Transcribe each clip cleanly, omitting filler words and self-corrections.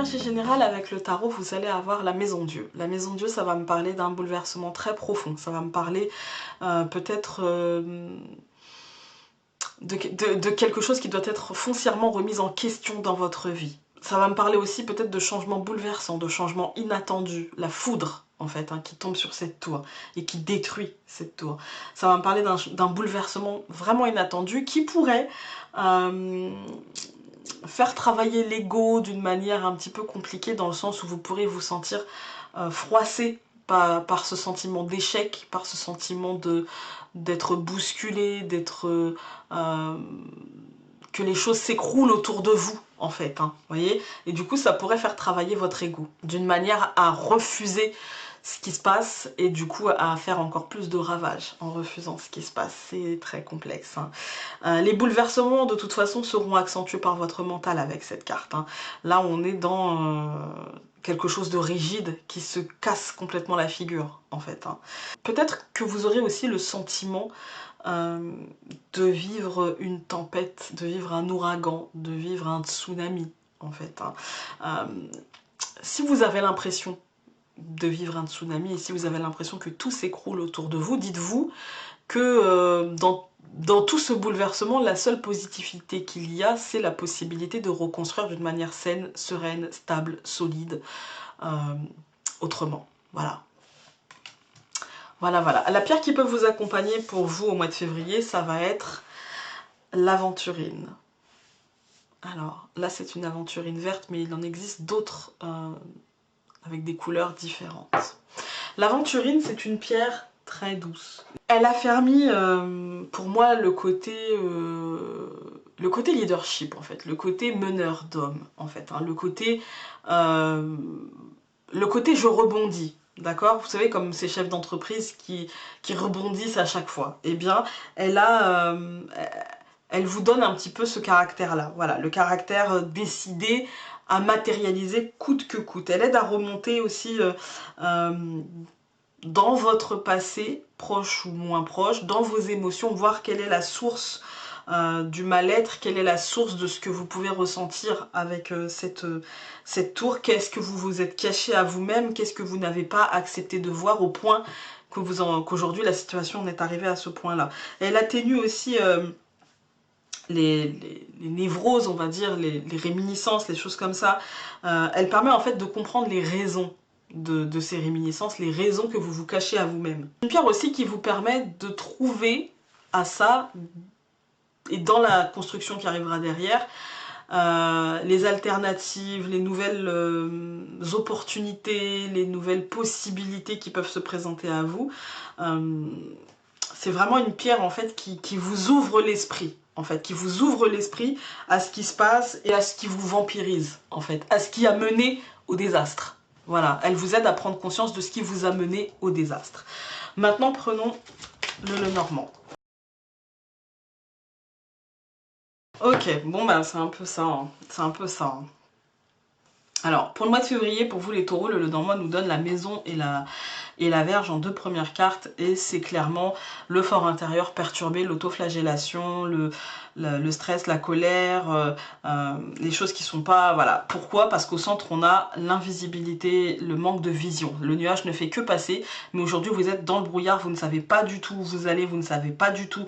énergie générale avec le tarot, vous allez avoir la maison Dieu. La maison Dieu, ça va me parler d'un bouleversement très profond. Ça va me parler peut-être de quelque chose qui doit être foncièrement remis en question dans votre vie. Ça va me parler aussi peut-être de changements bouleversants, de changements inattendus, la foudre en fait, qui tombe sur cette tour et qui détruit cette tour. Ça va me parler d'un bouleversement vraiment inattendu qui pourrait faire travailler l'ego d'une manière un petit peu compliquée, dans le sens où vous pourrez vous sentir froissé par ce sentiment d'échec, par ce sentiment d'être bousculé, d'être que les choses s'écroulent autour de vous, en fait, voyez. Et du coup, ça pourrait faire travailler votre ego, d'une manière à refuser ce qui se passe, et du coup à faire encore plus de ravages en refusant ce qui se passe. C'est très complexe. Les bouleversements, de toute façon, seront accentués par votre mental avec cette carte. Là, on est dans quelque chose de rigide qui se casse complètement la figure, en fait. Peut-être que vous aurez aussi le sentiment de vivre une tempête, de vivre un ouragan, de vivre un tsunami, en fait. Si vous avez l'impression de vivre un tsunami, et si vous avez l'impression que tout s'écroule autour de vous, dites-vous que dans tout ce bouleversement, la seule positivité qu'il y a, c'est la possibilité de reconstruire d'une manière saine, sereine, stable, solide, autrement. Voilà. Voilà. La pierre qui peut vous accompagner pour vous au mois de février, ça va être l'aventurine. Alors, là c'est une aventurine verte, mais il en existe d'autres avec des couleurs différentes. L'aventurine, c'est une pierre très douce. Elle a permis pour moi le côté leadership, en fait, le côté meneur d'homme, en fait, le côté je rebondis, d'accord? Vous savez, comme ces chefs d'entreprise qui rebondissent à chaque fois. Eh bien, elle vous donne un petit peu ce caractère-là, voilà, le caractère décidé à matérialiser coûte que coûte. Elle aide à remonter aussi dans votre passé, proche ou moins proche, dans vos émotions, voir quelle est la source du mal-être, quelle est la source de ce que vous pouvez ressentir avec cette tour, qu'est-ce que vous vous êtes caché à vous-même, qu'est-ce que vous n'avez pas accepté de voir au point qu'aujourd'hui la situation en est arrivée à ce point-là. Elle atténue aussi les névroses, on va dire, les réminiscences, les choses comme ça. Elle permet en fait de comprendre les raisons de ces réminiscences, les raisons que vous vous cachez à vous-même. Une pierre aussi qui vous permet de trouver à ça, et dans la construction qui arrivera derrière, les alternatives, les nouvelles opportunités, les nouvelles possibilités qui peuvent se présenter à vous. C'est vraiment une pierre en fait qui vous ouvre l'esprit, en fait, qui vous ouvre l'esprit à ce qui se passe et à ce qui vous vampirise, en fait, à ce qui a mené au désastre. Voilà, elle vous aide à prendre conscience de ce qui vous a mené au désastre. Maintenant, prenons le Lenormand. Ok, bon bah c'est un peu ça, c'est un peu ça. Alors, pour le mois de février, pour vous les taureaux, le Lenormand nous donne la maison et la Vierge en deux premières cartes, et c'est clairement le fort intérieur perturbé, l'autoflagellation, le stress, la colère, les choses qui sont pas... Voilà. Pourquoi? Parce qu'au centre, on a l'invisibilité, le manque de vision. Le nuage ne fait que passer, mais aujourd'hui, vous êtes dans le brouillard, vous ne savez pas du tout où vous allez, vous ne savez pas du tout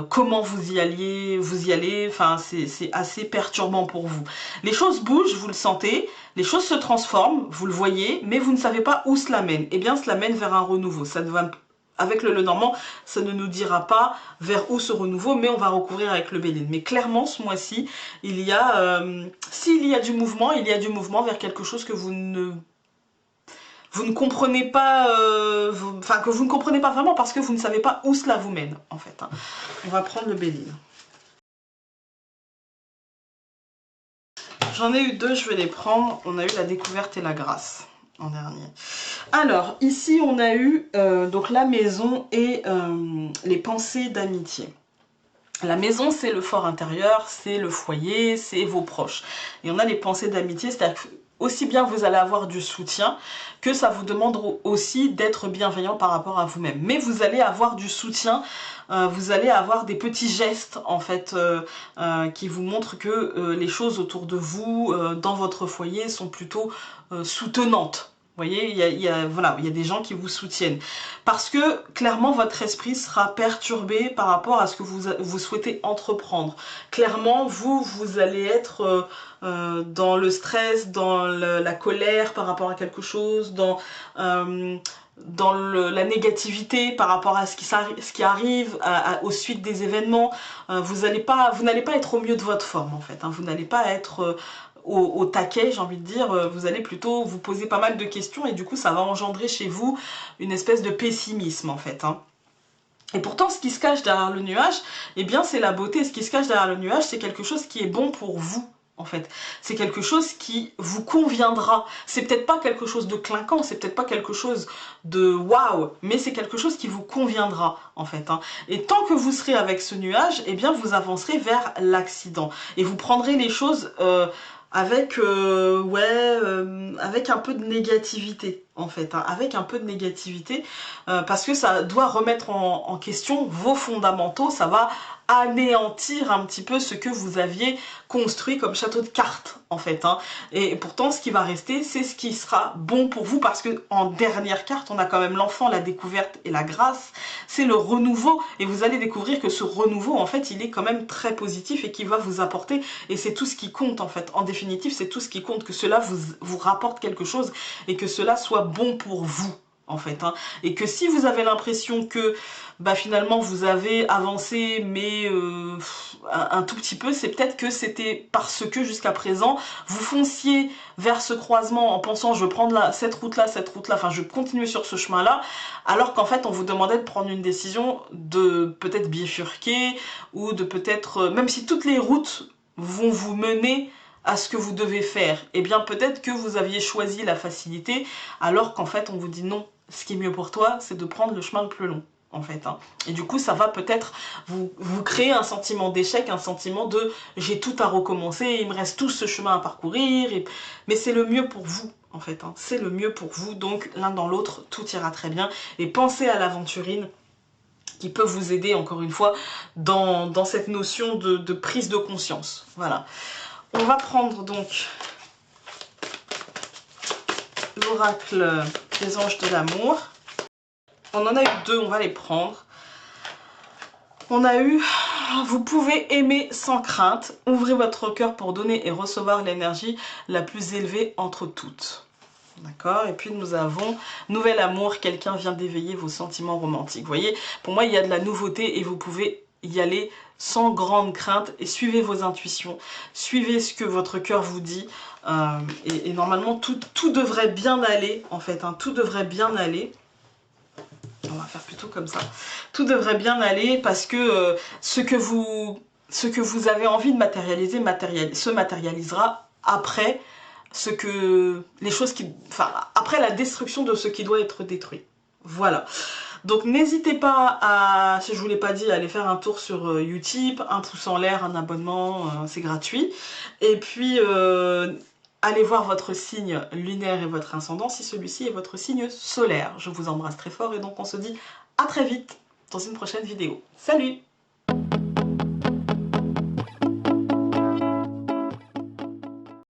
comment vous y allez, enfin c'est assez perturbant pour vous. Les choses bougent, vous le sentez, les choses se transforment, vous le voyez, mais vous ne savez pas où cela mène. Eh bien cela mène vers un renouveau. Ça ne va, avec le Lenormand, ça ne nous dira pas vers où ce renouveau, mais on va recouvrir avec le Béline. Mais clairement ce mois-ci, il y a, s'il y a du mouvement, il y a du mouvement vers quelque chose que vous ne comprenez pas, enfin que vous ne comprenez pas vraiment parce que vous ne savez pas où cela vous mène, en fait. On va prendre le Béline. J'en ai eu deux, je vais les prendre. On a eu la découverte et la grâce en dernier. Alors, ici, on a eu donc la maison et les pensées d'amitié. La maison, c'est le fort intérieur, c'est le foyer, c'est vos proches. Et on a les pensées d'amitié, c'est-à-dire que aussi bien vous allez avoir du soutien que ça vous demande aussi d'être bienveillant par rapport à vous-même. Mais vous allez avoir du soutien, vous allez avoir des petits gestes en fait qui vous montrent que les choses autour de vous, dans votre foyer, sont plutôt soutenantes. Vous voyez, voilà, il y a des gens qui vous soutiennent. Parce que, clairement, votre esprit sera perturbé par rapport à ce que vous souhaitez entreprendre. Clairement, vous allez être dans le stress, dans la colère par rapport à quelque chose, dans la négativité par rapport à ce qui arrive, aux suites des événements. Vous n'allez pas être au mieux de votre forme, en fait. Hein. Vous n'allez pas être au taquet, j'ai envie de dire. Vous allez plutôt vous poser pas mal de questions et du coup, ça va engendrer chez vous une espèce de pessimisme, en fait. Hein. Et pourtant, ce qui se cache derrière le nuage, eh bien, c'est la beauté. Ce qui se cache derrière le nuage, c'est quelque chose qui est bon pour vous. En fait, c'est quelque chose qui vous conviendra. C'est peut-être pas quelque chose de clinquant, c'est peut-être pas quelque chose de waouh, mais c'est quelque chose qui vous conviendra en fait. Hein. Et tant que vous serez avec ce nuage, eh bien vous avancerez vers l'accident et vous prendrez les choses avec avec un peu de négativité en fait, hein, avec un peu de négativité parce que ça doit remettre en question vos fondamentaux, ça va anéantir un petit peu ce que vous aviez construit comme château de cartes en fait. Hein. Et pourtant ce qui va rester, c'est ce qui sera bon pour vous parce que en dernière carte, on a quand même l'enfant, la découverte et la grâce. C'est le renouveau et vous allez découvrir que ce renouveau en fait, il est quand même très positif et qui va vous apporter et c'est tout ce qui compte en fait. En définitive, c'est tout ce qui compte, que cela vous rapporte quelque chose et que cela soit bon pour vous en fait. Hein. Et que si vous avez l'impression que bah, finalement vous avez avancé mais un tout petit peu, c'est peut-être que c'était parce que jusqu'à présent vous fonciez vers ce croisement en pensant je vais prendre cette route là, enfin je vais continuer sur ce chemin là, alors qu'en fait on vous demandait de prendre une décision de peut-être bifurquer ou de peut-être, même si toutes les routes vont vous mener à ce que vous devez faire, et bien peut-être que vous aviez choisi la facilité alors qu'en fait on vous dit non, ce qui est mieux pour toi c'est de prendre le chemin le plus long en fait. Hein. Et du coup ça va peut-être vous créer un sentiment d'échec, un sentiment de j'ai tout à recommencer, il me reste tout ce chemin à parcourir, mais c'est le mieux pour vous en fait. Hein. C'est le mieux pour vous, donc l'un dans l'autre tout ira très bien et pensez à l'aventurine qui peut vous aider encore une fois dans cette notion de prise de conscience. Voilà. On va prendre donc l'oracle des anges de l'amour. On en a eu deux, on va les prendre. On a eu, vous pouvez aimer sans crainte, ouvrez votre cœur pour donner et recevoir l'énergie la plus élevée entre toutes. D'accord. Et puis nous avons nouvel amour, quelqu'un vient d'éveiller vos sentiments romantiques. Vous voyez, pour moi il y a de la nouveauté et vous pouvez y aller sans grande crainte et suivez vos intuitions, suivez ce que votre cœur vous dit et normalement tout devrait bien aller en fait, hein, tout devrait bien aller. On va faire plutôt comme ça. Tout devrait bien aller parce que ce que vous avez envie de matérialiser se matérialisera après après la destruction de ce qui doit être détruit. Voilà. Donc n'hésitez pas à, si je vous l'ai pas dit, à aller faire un tour sur Utip, un pouce en l'air, un abonnement, c'est gratuit. Et puis allez voir votre signe lunaire et votre ascendant si celui-ci est votre signe solaire. Je vous embrasse très fort et donc on se dit à très vite dans une prochaine vidéo. Salut!